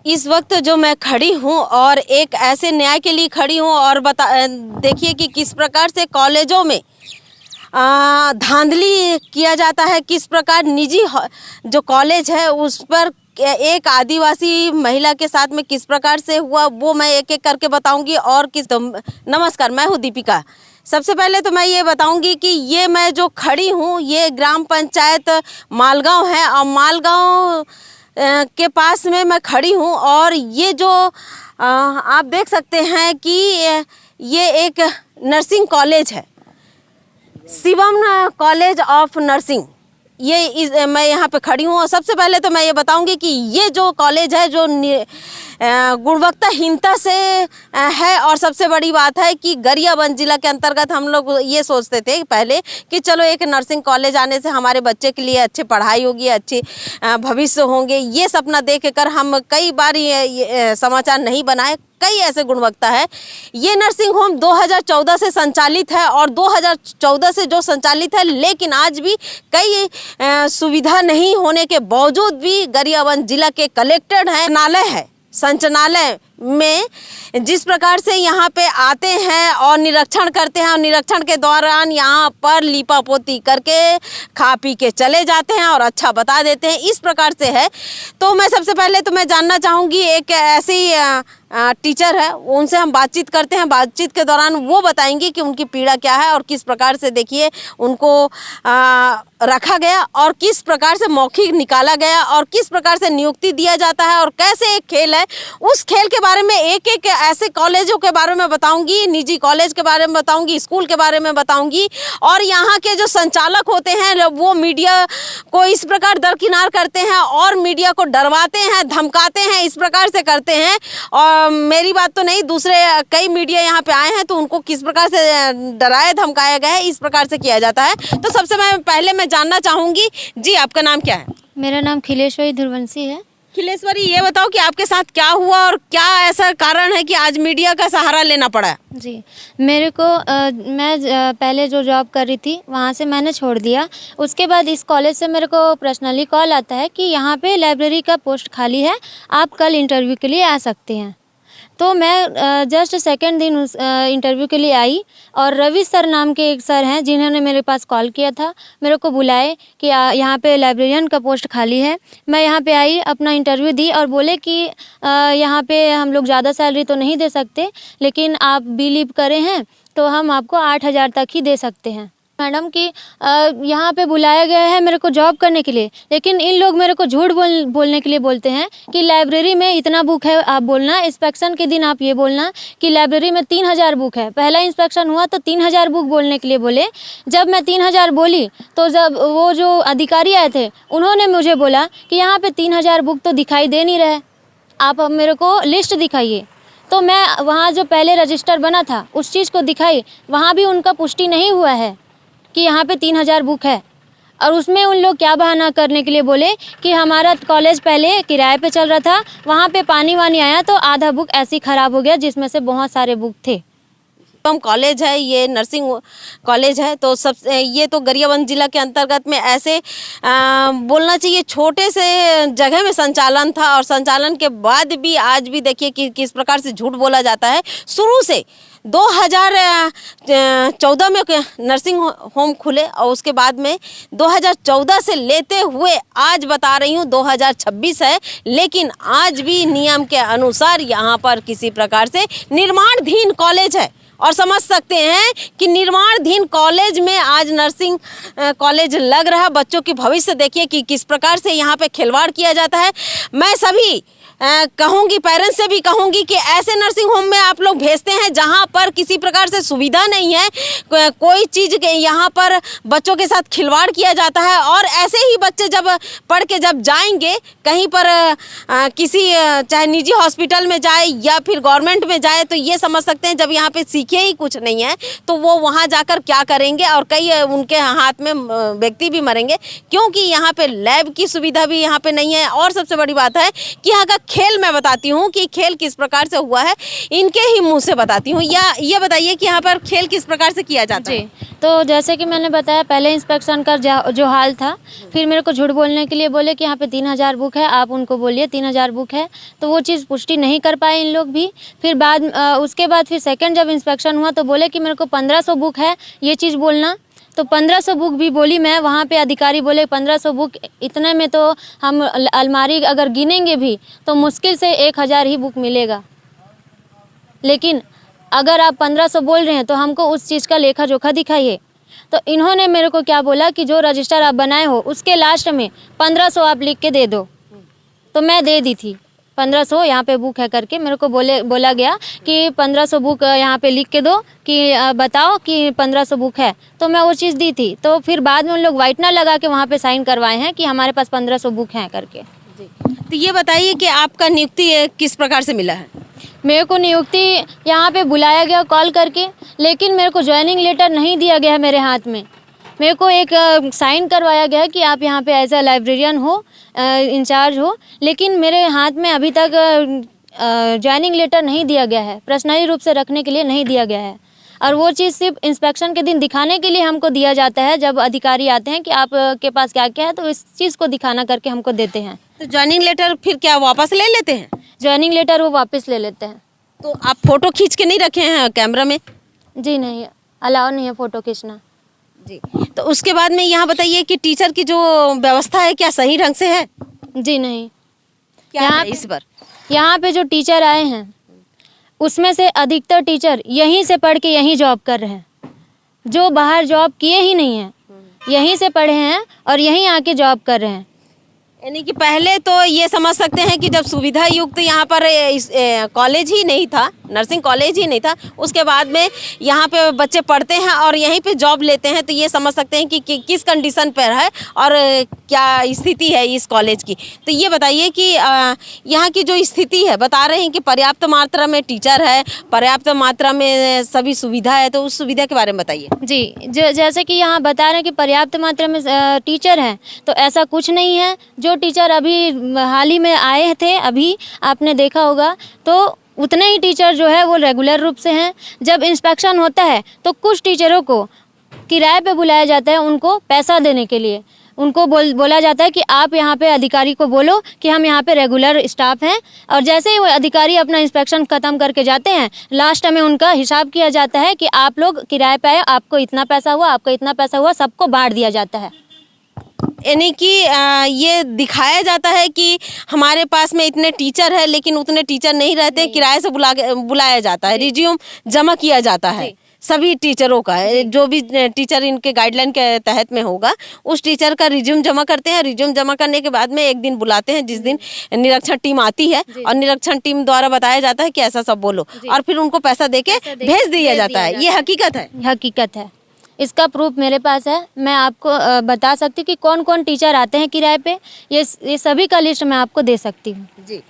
इस वक्त जो मैं खड़ी हूँ और एक ऐसे न्याय के लिए खड़ी हूँ और देखिए कि किस प्रकार से कॉलेजों में धांधली किया जाता है, किस प्रकार निजी जो कॉलेज है उस पर एक आदिवासी महिला के साथ में किस प्रकार से हुआ वो मैं एक एक करके बताऊंगी। और नमस्कार, मैं हूँ दीपिका। सबसे पहले तो मैं ये बताऊंगी कि ये मैं जो खड़ी हूँ ये ग्राम पंचायत मालगांव है और मालगांव के पास में मैं खड़ी हूँ। और ये जो आप देख सकते हैं कि ये एक नर्सिंग कॉलेज है, शिवम कॉलेज ऑफ नर्सिंग। मैं यहाँ पे खड़ी हूँ और सबसे पहले तो मैं ये बताऊंगी कि ये जो कॉलेज है जो गुणवत्ताहीनता से है। और सबसे बड़ी बात है कि गरियाबंद जिला के अंतर्गत हम लोग ये सोचते थे पहले कि चलो एक नर्सिंग कॉलेज आने से हमारे बच्चे के लिए अच्छी पढ़ाई होगी, अच्छी भविष्य होंगे। ये सपना देख कर हम कई बार ये समाचार नहीं बनाए। कई ऐसे गुणवत्ता है। ये नर्सिंग होम 2014 से संचालित है और 2014 से जो संचालित है, लेकिन आज भी कई सुविधा नहीं होने के बावजूद भी गरियाबंद जिला के कलेक्टर है संचालय में जिस प्रकार से यहाँ पे आते हैं और निरीक्षण करते हैं और निरीक्षण के दौरान यहाँ पर लीपा पोती करके खा पी के चले जाते हैं और अच्छा बता देते हैं, इस प्रकार से है। तो मैं सबसे पहले तो मैं जानना चाहूँगी, एक ऐसी टीचर है, उनसे हम बातचीत करते हैं। बातचीत के दौरान वो बताएंगी कि उनकी पीड़ा क्या है और किस प्रकार से देखिए उनको रखा गया और किस प्रकार से मौखिक निकाला गया और किस प्रकार से नियुक्ति दिया जाता है और कैसे एक खेल है। उस खेल के बारे में एक एक ऐसे कॉलेजों के बारे में बताऊंगी, निजी कॉलेज के बारे में बताऊंगी, स्कूल के बारे में बताऊंगी। और यहाँ के जो संचालक होते हैं वो मीडिया को इस प्रकार दरकिनार करते हैं और मीडिया को डरवाते हैं, धमकाते हैं, इस प्रकार से करते हैं। और मेरी बात तो नहीं, दूसरे कई मीडिया यहाँ पे आए हैं तो उनको किस प्रकार से डराया धमकाया गया है, इस प्रकार से किया जाता है। तो सबसे पहले मैं जानना चाहूँगी, जी आपका नाम क्या है? मेरा नाम खिलेश्वरी धुरवंशी है। खिलेश्वरी, ये बताओ कि आपके साथ क्या हुआ और क्या ऐसा कारण है कि आज मीडिया का सहारा लेना पड़ा? जी, मेरे को मैं पहले जो जॉब कर रही थी वहाँ से मैंने छोड़ दिया। उसके बाद इस कॉलेज से मेरे को पर्सनली कॉल आता है कि यहाँ पे लाइब्रेरी का पोस्ट खाली है, आप कल इंटरव्यू के लिए आ सकते हैं। तो मैं जस्ट सेकंड दिन उस इंटरव्यू के लिए आई और रवि सर नाम के एक सर हैं जिन्होंने मेरे पास कॉल किया था, मेरे को बुलाए कि यहाँ पे लाइब्रेरियन का पोस्ट खाली है। मैं यहाँ पे आई, अपना इंटरव्यू दी और बोले कि यहाँ पे हम लोग ज़्यादा सैलरी तो नहीं दे सकते, लेकिन आप बिलीव करें हैं तो हम आपको 8,000 तक ही दे सकते हैं। मैडम कि यहाँ पे बुलाया गया है मेरे को जॉब करने के लिए, लेकिन इन लोग मेरे को झूठ बोलने के लिए बोलते हैं कि लाइब्रेरी में इतना बुक है आप बोलना, इंस्पेक्शन के दिन आप ये बोलना कि लाइब्रेरी में 3,000 बुक है। पहला इंस्पेक्शन हुआ तो 3,000 बुक बोलने के लिए बोले। जब मैं 3,000 बोली तो जब वो जो अधिकारी आए थे उन्होंने मुझे बोला कि यहाँ पर 3,000 बुक तो दिखाई दे नहीं रहे, आप अब मेरे को लिस्ट दिखाइए। तो मैं वहाँ जो पहले रजिस्टर बना था उस चीज़ को दिखाई, वहाँ भी उनका पुष्टि नहीं हुआ है कि यहाँ पे 3,000 बुक है। और उसमें उन लोग क्या बहाना करने के लिए बोले कि हमारा कॉलेज पहले किराए पे चल रहा था, वहाँ पे पानी वानी आया तो आधा बुक ऐसे ही ख़राब हो गया जिसमें से बहुत सारे बुक थे। कॉलेज है, ये नर्सिंग कॉलेज है। तो ये तो गरियाबंद जिला के अंतर्गत में ऐसे बोलना चाहिए छोटे से जगह में संचालन था और संचालन के बाद भी आज भी देखिए कि किस प्रकार से झूठ बोला जाता है। शुरू से 2014 में नर्सिंग होम खुले और उसके बाद में 2014 से लेते हुए आज बता रही हूँ 2026 है, लेकिन आज भी नियम के अनुसार यहाँ पर किसी प्रकार से निर्माणाधीन कॉलेज है। और समझ सकते हैं कि निर्माणाधीन कॉलेज में आज नर्सिंग कॉलेज लग रहा। बच्चों की भविष्य देखिए कि किस प्रकार से यहाँ पे खिलवाड़ किया जाता है। मैं सभी कहूँगी, पेरेंट्स से भी कहूँगी कि ऐसे नर्सिंग होम में आप लोग भेजते हैं जहाँ पर किसी प्रकार से सुविधा नहीं है, कोई चीज़ के यहाँ पर बच्चों के साथ खिलवाड़ किया जाता है। और ऐसे ही बच्चे जब पढ़ के जब जाएंगे कहीं पर किसी चाहे निजी हॉस्पिटल में जाए या फिर गवर्नमेंट में जाए तो ये समझ सकते हैं जब यहाँ पे सीखे ही कुछ नहीं है तो वो वहाँ जाकर क्या करेंगे। और कई उनके हाथ में व्यक्ति भी मरेंगे क्योंकि यहाँ पे लैब की सुविधा भी यहाँ पे नहीं है। और सबसे बड़ी बात है कि यहाँ का खेल मैं बताती हूँ कि खेल किस प्रकार से हुआ है, इनके ही मुंह से बताती हूँ। या ये बताइए कि यहाँ पर खेल किस प्रकार से किया जाता है? जी, तो जैसे कि मैंने बताया, पहले इंस्पेक्शन का जो हाल था, फिर मेरे को झूठ बोलने के लिए बोले कि यहाँ पे 3000 बुक है, आप उनको बोलिए 3000 बुक है, तो वो चीज़ पुष्टि नहीं कर पाए इन लोग भी। फिर उसके बाद फिर सेकंड जब इंस्पेक्शन हुआ तो बोले कि मेरे को 1500 बुक है, ये चीज़ बोलना। तो 1500 बुक भी बोली मैं, वहाँ पे अधिकारी बोले 1500 बुक, इतने में तो हम अलमारी अगर गिनेंगे भी तो मुश्किल से 1000 ही बुक मिलेगा, लेकिन अगर आप 1500 बोल रहे हैं तो हमको उस चीज़ का लेखा जोखा दिखाइए। तो इन्होंने मेरे को क्या बोला कि जो रजिस्टर आप बनाए हो उसके लास्ट में 1500 आप लिख के दे दो। तो मैं दे दी थी 1500 यहाँ पे बुक है करके, मेरे को बोला गया कि 1500 बुक यहाँ पे लिख के दो कि बताओ कि 1500 बुक है, तो मैं वो चीज़ दी थी। तो फिर बाद में उन लोग व्हाइटनर लगा के वहाँ पे साइन करवाए हैं कि हमारे पास 1500 बुक हैं करके। तो ये बताइए कि आपका नियुक्ति किस प्रकार से मिला है? मेरे को नियुक्ति यहाँ पे बुलाया गया कॉल करके, लेकिन मेरे को ज्वाइनिंग लेटर नहीं दिया गया है मेरे हाथ में। मेरे को एक साइन करवाया गया कि आप यहाँ पे एज अ लाइब्रेरियन हो, इंचार्ज हो, लेकिन मेरे हाथ में अभी तक ज्वाइनिंग लेटर नहीं दिया गया है, पर्सनली रूप से रखने के लिए नहीं दिया गया है। और वो चीज़ सिर्फ इंस्पेक्शन के दिन दिखाने के लिए हमको दिया जाता है, जब अधिकारी आते हैं कि आप के पास क्या क्या है, तो इस चीज़ को दिखाना करके हमको देते हैं। तो ज्वाइनिंग लेटर फिर क्या वापस ले लेते हैं? ज्वाइनिंग लेटर वो वापस ले लेते हैं। तो आप फोटो खींच के नहीं रखे हैं कैमरा में? जी नहीं, अलाउ नहीं है फ़ोटो खींचना। जी, तो उसके बाद में यहाँ बताइए कि टीचर की जो व्यवस्था है क्या सही ढंग से है? जी नहीं, क्या यहाँ है इस पर? यहाँ पे जो टीचर आए हैं उसमें से अधिकतर टीचर यहीं से पढ़ के यहीं जॉब कर रहे हैं, जो बाहर जॉब किए ही नहीं हैं, यहीं से पढ़े हैं और यहीं आके जॉब कर रहे हैं। यानी कि पहले तो ये समझ सकते हैं कि जब सुविधा युक्त यहाँ पर कॉलेज ही नहीं था, नर्सिंग कॉलेज ही नहीं था, उसके बाद में यहाँ पे बच्चे पढ़ते हैं और यहीं पे जॉब लेते हैं, तो ये समझ सकते हैं कि किस कंडीशन पर है और क्या स्थिति है इस कॉलेज की। तो ये बताइए कि यहाँ की जो स्थिति है, बता रहे हैं कि पर्याप्त मात्रा में टीचर है, पर्याप्त मात्रा में सभी सुविधा है, तो उस सुविधा के बारे में बताइए। जी, जैसे कि यहाँ बता रहे हैं कि पर्याप्त मात्रा में टीचर हैं, तो ऐसा कुछ नहीं है। जो टीचर अभी हाल ही में आए थे, अभी आपने देखा होगा, तो उतने ही टीचर जो है वो रेगुलर रूप से हैं। जब इंस्पेक्शन होता है तो कुछ टीचरों को किराए पे बुलाया जाता है, उनको पैसा देने के लिए। उनको बोला जाता है कि आप यहाँ पे अधिकारी को बोलो कि हम यहाँ पे रेगुलर स्टाफ हैं, और जैसे ही वो अधिकारी अपना इंस्पेक्शन ख़त्म करके जाते हैं, लास्ट में उनका हिसाब किया जाता है कि आप लोग किराए पे आए, आपको इतना पैसा हुआ, आपका इतना पैसा हुआ, सबको बांट दिया जाता है। यानी कि ये दिखाया जाता है कि हमारे पास में इतने टीचर है, लेकिन उतने टीचर नहीं रहते, किराए से बुलाया जाता है, रिज्यूम जमा किया जाता है सभी टीचरों का। जो भी टीचर इनके गाइडलाइन के तहत में होगा, उस टीचर का रिज्यूम जमा करते हैं। रिज्यूम जमा करने के बाद में एक दिन बुलाते हैं, जिस दिन निरीक्षण टीम आती है, और निरीक्षण टीम द्वारा बताया जाता है कि ऐसा सब बोलो, और फिर उनको पैसा देके भेज दिया जाता है। ये हकीकत है, हकीकत है। इसका प्रूफ मेरे पास है, मैं आपको बता सकती हूँ कि कौन कौन टीचर आते हैं किराए पे, ये सभी का लिस्ट मैं आपको दे सकती हूँ। जी,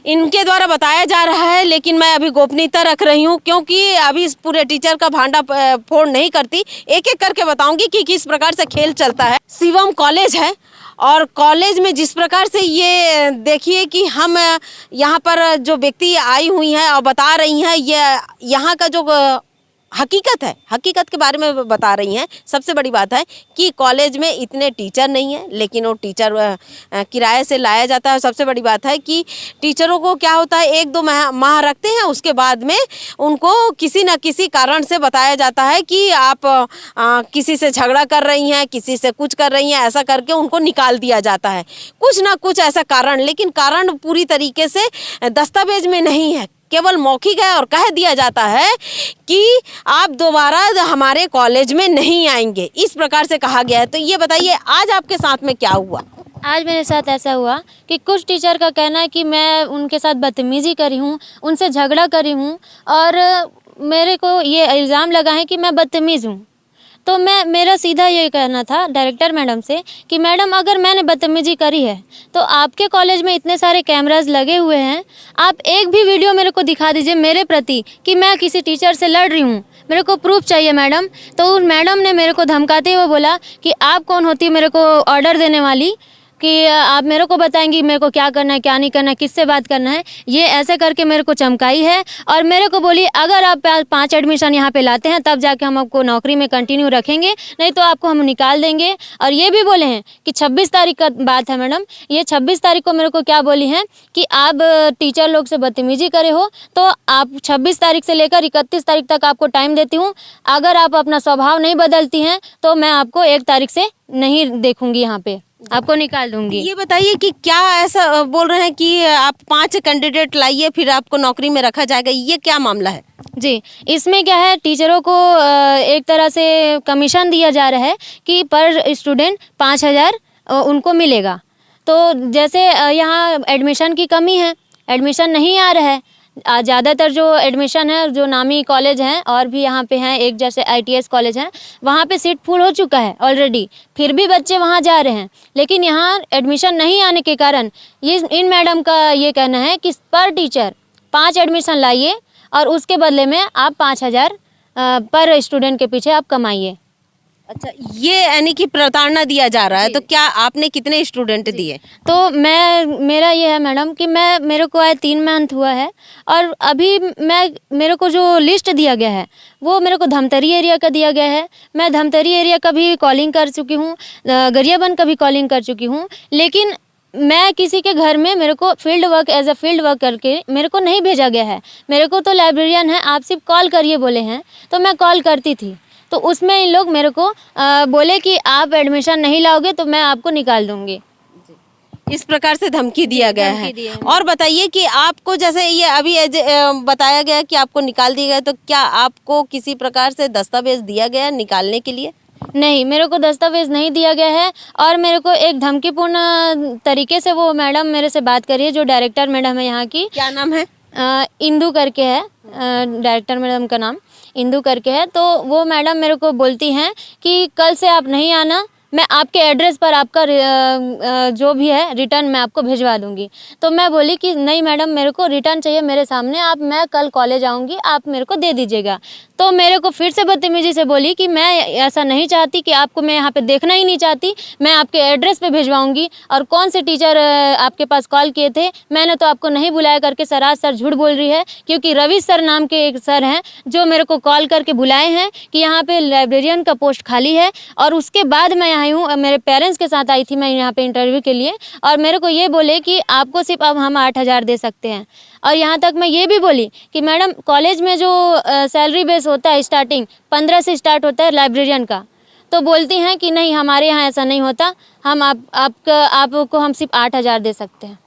इनके द्वारा बताया जा रहा है, लेकिन मैं अभी गोपनीयता रख रही हूँ, क्योंकि अभी इस पूरे टीचर का भांडा फोड़ नहीं करती। एक एक करके बताऊंगी कि किस प्रकार से खेल चलता है। शिवम कॉलेज है, और कॉलेज में जिस प्रकार से ये देखिए कि हम यहाँ पर जो व्यक्ति आई हुई हैं और बता रही हैं, ये यहाँ का जो हकीकत है, हकीकत के बारे में बता रही हैं। सबसे बड़ी बात है कि कॉलेज में इतने टीचर नहीं हैं, लेकिन वो टीचर किराए से लाया जाता है। सबसे बड़ी बात है कि टीचरों को क्या होता है, 1-2 माह रखते हैं, उसके बाद में उनको किसी न किसी कारण से बताया जाता है कि आप किसी से झगड़ा कर रही हैं, किसी से कुछ कर रही हैं, ऐसा करके उनको निकाल दिया जाता है, कुछ ना कुछ ऐसा कारण। लेकिन कारण पूरी तरीके से दस्तावेज में नहीं है, केवल मौखिक है, और कह दिया जाता है कि आप दोबारा हमारे कॉलेज में नहीं आएंगे, इस प्रकार से कहा गया है। तो ये बताइए आज आपके साथ में क्या हुआ? आज मेरे साथ ऐसा हुआ कि कुछ टीचर का कहना है कि मैं उनके साथ बदतमीज़ी करी हूँ, उनसे झगड़ा करी हूँ, और मेरे को ये इल्ज़ाम लगा है कि मैं बदतमीज़ हूँ। तो मेरा सीधा ये कहना था डायरेक्टर मैडम से कि मैडम, अगर मैंने बदतमीज़ी करी है तो आपके कॉलेज में इतने सारे कैमरास लगे हुए हैं, आप एक भी वीडियो मेरे को दिखा दीजिए मेरे प्रति कि मैं किसी टीचर से लड़ रही हूँ, मेरे को प्रूफ चाहिए मैडम। तो उस मैडम ने मेरे को धमकाते हुए बोला कि आप कौन होती है मेरे को ऑर्डर देने वाली, कि आप मेरे को बताएंगी मेरे को क्या करना है क्या नहीं करना है, किससे बात करना है। ये ऐसे करके मेरे को चमकाई है और मेरे को बोली अगर आप 5 एडमिशन यहाँ पे लाते हैं तब जाके हम आपको नौकरी में कंटिन्यू रखेंगे, नहीं तो आपको हम निकाल देंगे। और ये भी बोले हैं कि 26 तारीख का बात है मैडम, ये 26 तारीख को मेरे को क्या बोली हैं कि आप टीचर लोग से बदतमीजी करे हो तो आप 26 तारीख से लेकर 31 तारीख तक आपको टाइम देती हूँ, अगर आप अपना स्वभाव नहीं बदलती हैं तो मैं आपको 1 तारीख से नहीं देखूंगी, यहाँ पे आपको निकाल दूंगी। ये बताइए कि क्या ऐसा बोल रहे हैं कि आप 5 कैंडिडेट लाइए फिर आपको नौकरी में रखा जाएगा, ये क्या मामला है? जी, इसमें क्या है, टीचरों को एक तरह से कमीशन दिया जा रहा है कि पर स्टूडेंट 5,000 उनको मिलेगा। तो जैसे यहाँ एडमिशन की कमी है, एडमिशन नहीं आ रहा है। ज़्यादातर जो एडमिशन है जो नामी कॉलेज हैं और भी यहाँ पे हैं, एक जैसे ITS कॉलेज हैं, वहाँ पे सीट फुल हो चुका है ऑलरेडी, फिर भी बच्चे वहाँ जा रहे हैं। लेकिन यहाँ एडमिशन नहीं आने के कारण ये इन मैडम का ये कहना है कि पर टीचर 5 एडमिशन लाइए और उसके बदले में आप 5,000 पर स्टूडेंट के पीछे आप कमाइए। अच्छा, ये यानी कि प्रताड़ना दिया जा रहा है। तो क्या आपने कितने स्टूडेंट दिए? तो मेरा ये है मैडम कि मेरे को आए 3 मंथ हुआ है और अभी मेरे को जो लिस्ट दिया गया है वो मेरे को धमतरी एरिया का दिया गया है। मैं धमतरी एरिया का भी कॉलिंग कर चुकी हूँ, गरियाबंद का भी कॉलिंग कर चुकी हूँ, लेकिन मैं किसी के घर में मेरे को field work as a field work करके मेरे को नहीं भेजा गया है। मेरे को तो लाइब्रेरियन है, आप सिर्फ कॉल करिए बोले हैं, तो मैं कॉल करती थी। तो उसमें इन लोग मेरे को बोले कि आप एडमिशन नहीं लाओगे तो मैं आपको निकाल दूंगी, इस प्रकार से धमकी दिया गया है। और बताइए कि आपको जैसे ये अभी बताया गया कि आपको निकाल दिया गया, तो क्या आपको किसी प्रकार से दस्तावेज दिया गया निकालने के लिए? नहीं, मेरे को दस्तावेज नहीं दिया गया है और मेरे को एक धमकीपूर्ण तरीके से वो मैडम मेरे से बात करी है, जो डायरेक्टर मैडम है यहाँ की। क्या नाम है? इंदू करके है, डायरेक्टर मैडम का नाम इंदू करके है। तो वो मैडम मेरे को बोलती हैं कि कल से आप नहीं आना, मैं आपके एड्रेस पर आपका जो भी है रिटर्न मैं आपको भिजवा दूंगी। तो मैं बोली कि नहीं मैडम, मेरे को रिटर्न चाहिए मेरे सामने, मैं कल कॉलेज आऊँगी, आप मेरे को दे दीजिएगा। तो मेरे को फिर से बदतमीजी से बोली कि मैं ऐसा नहीं चाहती, कि आपको मैं यहाँ पे देखना ही नहीं चाहती, मैं आपके एड्रेस पे भिजवाऊंगी। और कौन से टीचर आपके पास कॉल किए थे, मैंने तो आपको नहीं बुलाया करके सरासर झूठ बोल रही है। क्योंकि रवि सर नाम के एक सर हैं जो मेरे को कॉल करके बुलाए हैं कि यहाँ पे लाइब्रेरियन का पोस्ट खाली है। और उसके बाद मैं आई हूँ, मेरे पेरेंट्स के साथ आई थी मैं यहाँ पे इंटरव्यू के लिए, और मेरे को ये बोले कि आपको सिर्फ अब हम 8,000 दे सकते हैं। और यहाँ तक मैं ये भी बोली कि मैडम कॉलेज में जो सैलरी बेस होता है स्टार्टिंग 15 से स्टार्ट होता है लाइब्रेरियन का, तो बोलती हैं कि नहीं हमारे यहाँ ऐसा नहीं होता, हम आपको हम सिर्फ 8,000 दे सकते हैं।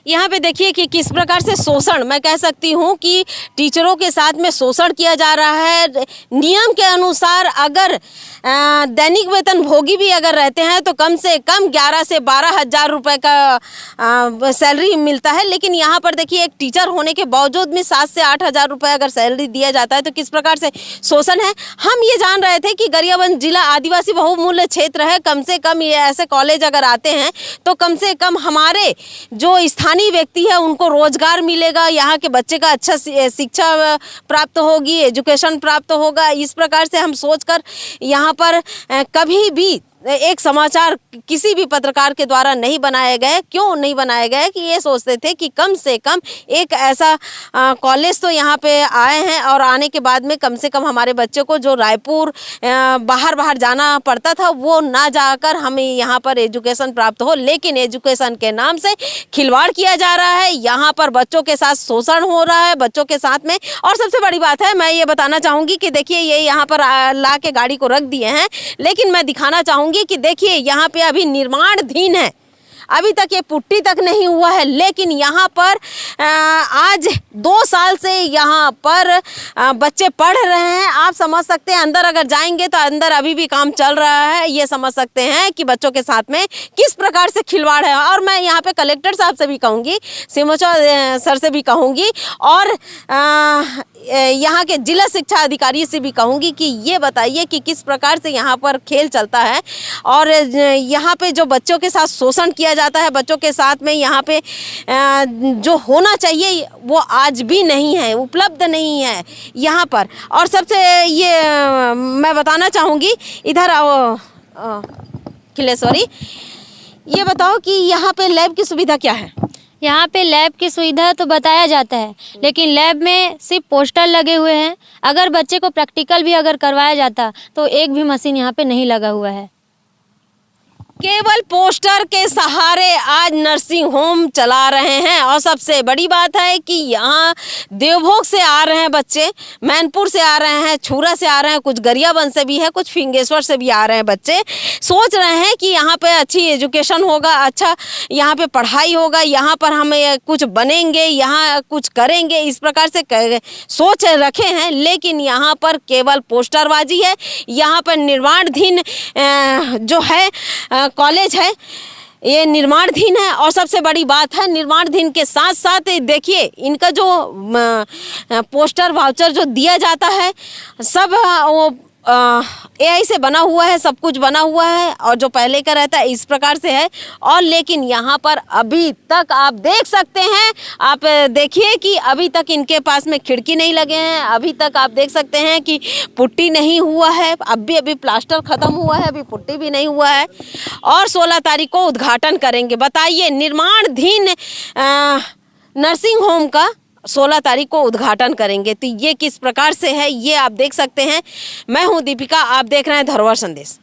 यहाँ पे देखिए कि किस प्रकार से शोषण, मैं कह सकती हूँ कि टीचरों के साथ में शोषण किया जा रहा है। नियम के अनुसार अगर दैनिक वेतन भोगी भी अगर रहते हैं तो कम से कम 11 से 12 हज़ार रुपये का सैलरी मिलता है, लेकिन यहाँ पर देखिए एक टीचर होने के बावजूद में 7 से 8 हज़ार रुपये अगर सैलरी दिया जाता है तो किस प्रकार से शोषण है। हम ये जान रहे थे कि गरियाबंद जिला आदिवासी बहुमूल्य क्षेत्र है, कम से कम ये ऐसे कॉलेज अगर आते हैं तो कम से कम हमारे जो स्थानीय व्यक्ति है उनको रोजगार मिलेगा, यहाँ के बच्चे का अच्छा शिक्षा प्राप्त होगी, एजुकेशन प्राप्त होगा। इस प्रकार से हम सोचकर यहाँ पर कभी भी एक समाचार किसी भी पत्रकार के द्वारा नहीं बनाए गए। क्यों नहीं बनाए गए? कि ये सोचते थे कि कम से कम एक ऐसा कॉलेज तो यहाँ पे आए हैं और आने के बाद में कम से कम हमारे बच्चों को जो रायपुर बाहर जाना पड़ता था वो ना जाकर हमें यहाँ पर एजुकेशन प्राप्त हो। लेकिन एजुकेशन के नाम से खिलवाड़ किया जा रहा है, यहाँ पर बच्चों के साथ शोषण हो रहा है बच्चों के साथ में। और सबसे बड़ी बात है, मैं ये बताना चाहूँगी कि देखिए ये यहाँ पर ला के गाड़ी को रख दिए हैं, लेकिन मैं दिखाना चाहूँगी कि देखिए यहाँ पे अभी निर्माणाधीन है, अभी तक ये पुट्टी तक नहीं हुआ है। लेकिन यहाँ पर आज 2 साल से यहाँ पर बच्चे पढ़ रहे हैं। आप समझ सकते हैं, अंदर अगर जाएंगे तो अंदर अभी भी काम चल रहा है। ये समझ सकते हैं कि बच्चों के साथ में किस प्रकार से खिलवाड़ है। और मैं यहाँ पे कलेक्टर साहब से भी कहूँगी, सिमोचा सर से भी कहूँगी, और यहाँ के जिला शिक्षा अधिकारी से भी कहूँगी कि ये बताइए कि किस प्रकार से यहाँ पर खेल चलता है और यहाँ पे जो बच्चों के साथ शोषण किया जाता है, बच्चों के साथ में यहाँ पे जो होना चाहिए वो आज भी नहीं है, उपलब्ध नहीं है यहाँ पर। और सबसे ये मैं बताना चाहूँगी, इधर आओ खिलेश्वरी, ये बताओ कि यहाँ पे लैब की सुविधा क्या है? यहाँ पे लैब की सुविधा तो बताया जाता है, लेकिन लैब में सिर्फ पोस्टर लगे हुए हैं। अगर बच्चे को प्रैक्टिकल भी अगर करवाया जाता तो एक भी मशीन यहाँ पे नहीं लगा हुआ है। केवल पोस्टर के सहारे आज नर्सिंग होम चला रहे हैं। और सबसे बड़ी बात है कि यहाँ देवभोग से आ रहे हैं बच्चे, मैनपुर से आ रहे हैं, छुरा से आ रहे हैं, कुछ गरियाबंद से भी है, कुछ फिंगेश्वर से भी आ रहे हैं बच्चे। सोच रहे हैं कि यहाँ पे अच्छी एजुकेशन होगा, अच्छा यहाँ पे पढ़ाई होगा, यहाँ पर हम कुछ बनेंगे, यहाँ कुछ करेंगे, इस प्रकार से सोच रखे हैं। लेकिन यहाँ पर केवल पोस्टरबाजी है। यहाँ पर निर्माणाधीन जो है कॉलेज है, ये निर्माणाधीन है। और सबसे बड़ी बात है, निर्माणाधीन के साथ साथ देखिए इनका जो पोस्टर वाउचर जो दिया जाता है सब वो AI से बना हुआ है, सब कुछ बना हुआ है। और जो पहले का रहता है इस प्रकार से है। और लेकिन यहाँ पर अभी तक आप देख सकते हैं, आप देखिए कि अभी तक इनके पास में खिड़की नहीं लगे हैं, अभी तक आप देख सकते हैं कि पुट्टी नहीं हुआ है, अभी प्लास्टर ख़त्म हुआ है, अभी पुट्टी भी नहीं हुआ है। और 16 तारीख को उद्घाटन करेंगे। बताइए, निर्माणाधीन नर्सिंग होम का 16 तारीख को उद्घाटन करेंगे। तो ये किस प्रकार से है ये आप देख सकते हैं। मैं हूं दीपिका, आप देख रहे हैं धरोहर संदेश।